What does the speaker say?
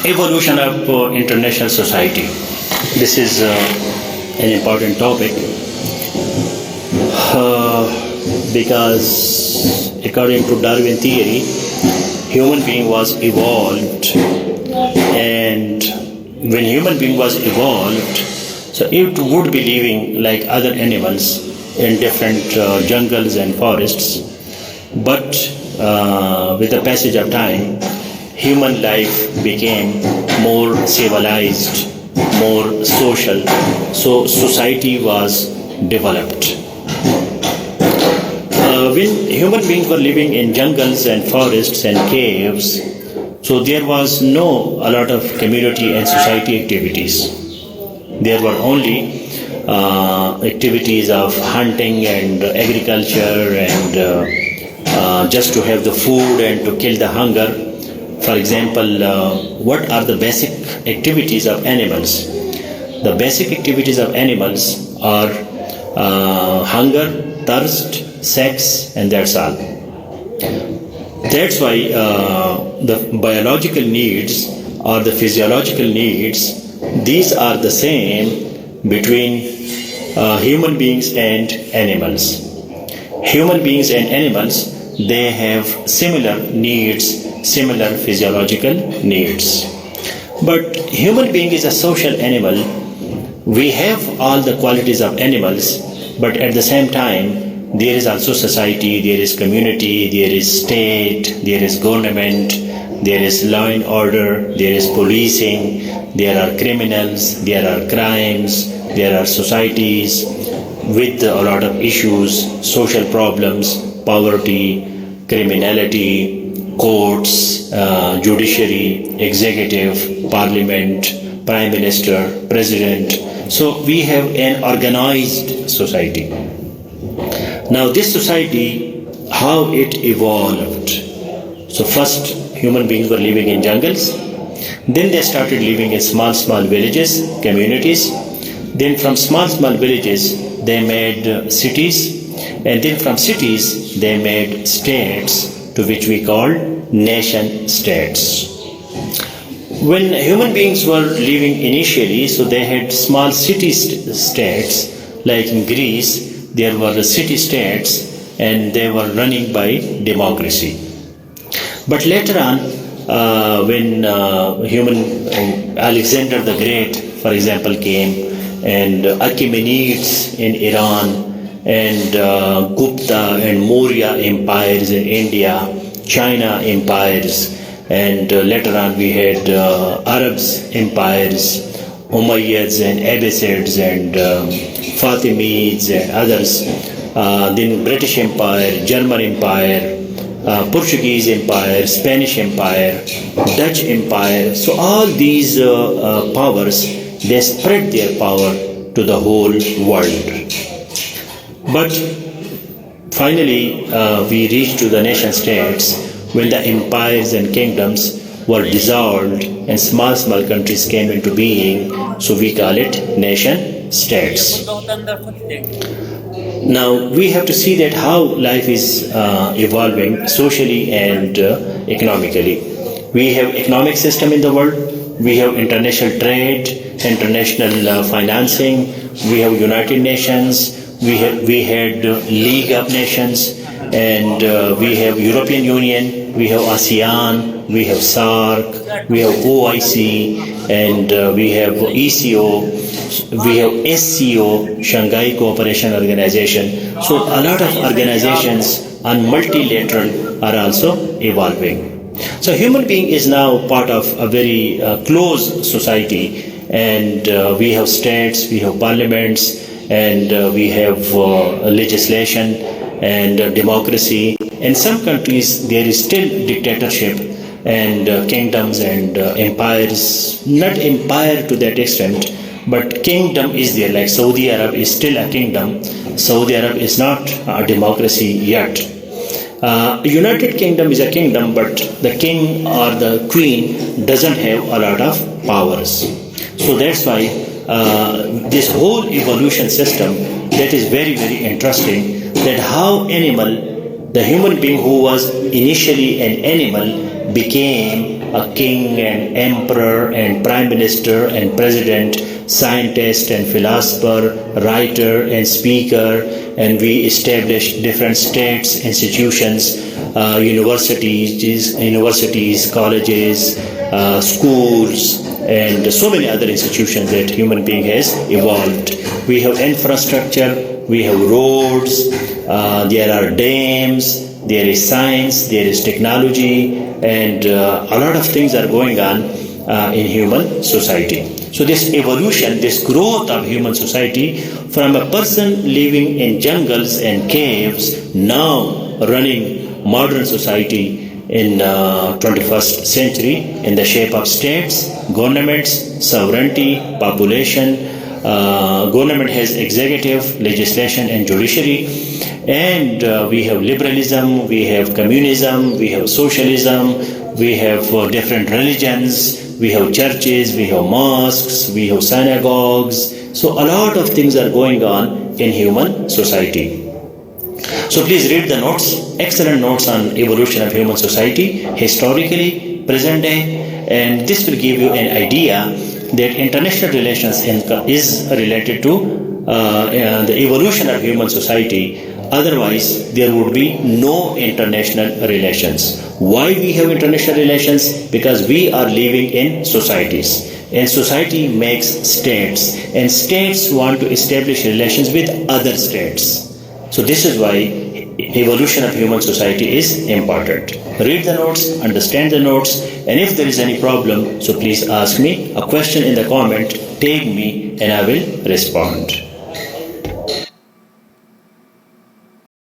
Evolution of international society. This is an important topic because according to Darwin theory, human being was evolved, and when human being was evolved, so it would be living like other animals in different jungles and forests, but with the passage of time, human life became more civilized, more social, so society was developed. When human beings were living in jungles and forests and caves, so there was a lot of community and society activities. There were only activities of hunting and agriculture and just to have the food and to kill the hunger. For example, what are the basic activities of animals? The basic activities of animals are hunger, thirst, sex, and that's all. That's why the biological needs or the physiological needs, these are the same between human beings and animals. Human beings and animals, they have similar needs, similar physiological needs. But human being is a social animal. We have all the qualities of animals, but at the same time, there is also society, there is community, there is state, there is government, there is law and order, there is policing, there are criminals, there are crimes, there are societies with a lot of issues, social problems, poverty, criminality, courts, judiciary, executive, parliament, prime minister, president. So we have an organized society. Now this society, how it evolved. So first human beings were living in jungles, then they started living in small villages, communities. Then from small villages they made cities, and then from cities they made states, to which we call nation states. When human beings were living initially, so they had small city states, like in Greece, there were city states and they were running by democracy. But later on, when Alexander the Great, for example, came, and Achaemenids in Iran, and Gupta and Maurya empires in India, China empires, and later on we had Arabs empires, Umayyads and Abbasids and Fatimids and others, then British Empire, German Empire, Portuguese Empire, Spanish Empire, Dutch Empire. So all these powers, they spread their power to the whole world. But finally we reached to the nation states, when the empires and kingdoms were dissolved and small countries came into being, so we call it nation states. Now we have to see that how life is evolving socially and economically. We have economic system in the world, we have international trade, international financing, we have United Nations, we had League of Nations, and we have European Union, we have ASEAN, we have SAARC, we have OIC, and we have ECO, we have SCO, Shanghai Cooperation Organization. So a lot of organizations on multilateral are also evolving. So human being is now part of a very close society, and we have states, we have parliaments, and we have legislation and democracy. In some countries there is still dictatorship and kingdoms and empires, not empire to that extent, but kingdom is there, like Saudi Arab is still a kingdom. Saudi Arab is not a democracy yet. United Kingdom is a kingdom, but the king or the queen doesn't have a lot of powers. So that's why this whole evolution system, that is very interesting, that how the human being who was initially an animal became a king and emperor and prime minister and president, scientist and philosopher, writer and speaker, and we established different states, institutions, universities, colleges, schools, and so many other institutions that human being has evolved. We have infrastructure, we have roads, there are dams, there is science, there is technology, and a lot of things are going on in human society. So this evolution, this growth of human society from a person living in jungles and caves, now running modern society in 21st century in the shape of states, governments, sovereignty, population. Government has executive, legislation, and judiciary, and we have liberalism, we have communism, we have socialism, we have different religions, we have churches, we have mosques, we have synagogues. So a lot of things are going on in human society. So please read the notes, excellent notes on evolution of human society, historically, present day, and this will give you an idea that international relations is related to the evolution of human society. Otherwise, there would be no international relations. Why we have international relations? Because we are living in societies. And society makes states. And states want to establish relations with other states. So this is why evolution of human society is important. Read the notes, understand the notes, and if there is any problem, so please ask me a question in the comment, tag me, and I will respond.